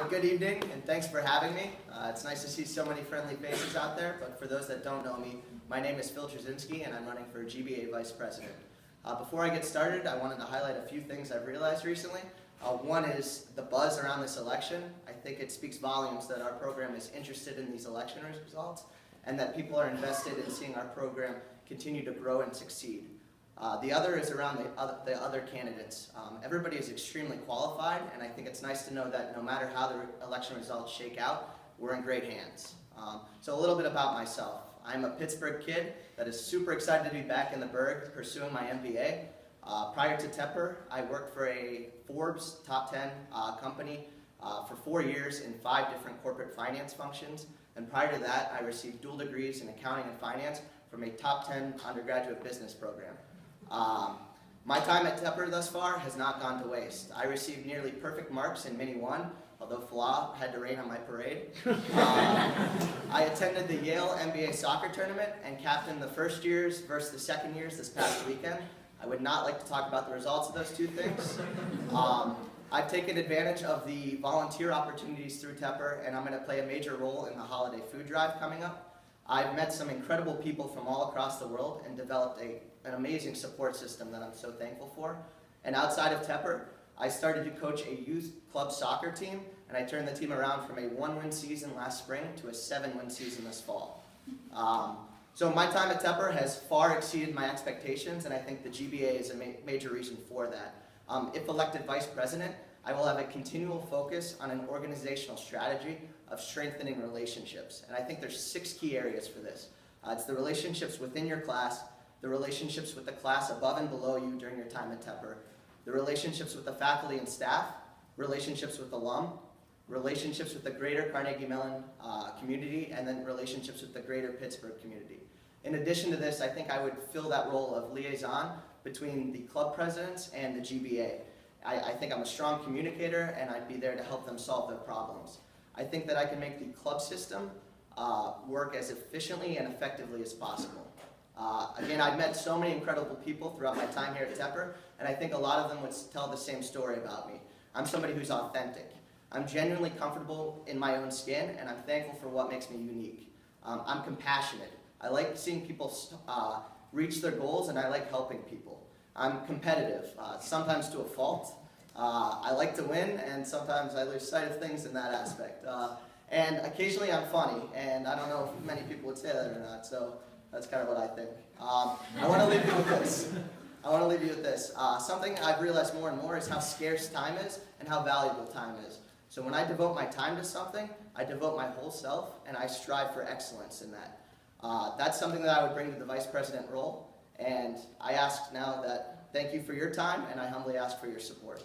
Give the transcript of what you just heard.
So good evening, and thanks for having me. It's nice to see so many friendly faces out there, but for those that don't know me, my name is Troscinski, and I'm running for GBA Vice President. Before I get started, I wanted to highlight a few things I've realized recently. One is the buzz around this election. I think it speaks volumes that our program is interested in these election results, and that people are invested in seeing our program continue to grow and succeed. The other is around the other candidates. Everybody is extremely qualified, and I think it's nice to know that no matter how the election results shake out, we're in great hands. So a little bit about myself. I'm a Pittsburgh kid that is super excited to be back in the Burgh pursuing my MBA. Prior to Tepper, I worked for a Forbes top 10 company for 4 years in 5 different corporate finance functions. And prior to that, I received dual degrees in accounting and finance from a top 10 undergraduate business program. My time at Tepper thus far has not gone to waste. I received nearly perfect marks in Mini 1, although Flaw had to rain on my parade. I attended the Yale NBA soccer tournament and captained the first years versus the second years this past weekend. I would not like to talk about the results of those two things. I've taken advantage of the volunteer opportunities through Tepper, and I'm going to play a major role in the holiday food drive coming up. I've met some incredible people from all across the world and developed an amazing support system that I'm so thankful for. And outside of Tepper, I started to coach a youth club soccer team, and I turned the team around from a 1-win season last spring to a 7-win season this fall. So my time at Tepper has far exceeded my expectations, and I think the GBA is a major reason for that. If elected vice president, I will have a continual focus on an organizational strategy of strengthening relationships. And I think there's 6 key areas for this. It's the relationships within your class, the relationships with the class above and below you during your time at Tepper, the relationships with the faculty and staff, relationships with alum, relationships with the greater Carnegie Mellon community, and then relationships with the greater Pittsburgh community. In addition to this, I think I would fill that role of liaison between the club presidents and the GBA. I think I'm a strong communicator, and I'd be there to help them solve their problems. I think that I can make the club system work as efficiently and effectively as possible. Again, I've met so many incredible people throughout my time here at Tepper, and I think a lot of them would tell the same story about me. I'm somebody who's authentic. I'm genuinely comfortable in my own skin, and I'm thankful for what makes me unique. I'm compassionate. I like seeing people reach their goals, and I like helping people. I'm competitive, sometimes to a fault. I like to win, and sometimes I lose sight of things in that aspect. And occasionally I'm funny, and I don't know if many people would say that or not, so that's kind of what I think. I want to leave you with this. Something I've realized more and more is how scarce time is and how valuable time is. So when I devote my time to something, I devote my whole self, and I strive for excellence in that. That's something that I would bring to the vice president role, and I ask now that thank you for your time, and I humbly ask for your support.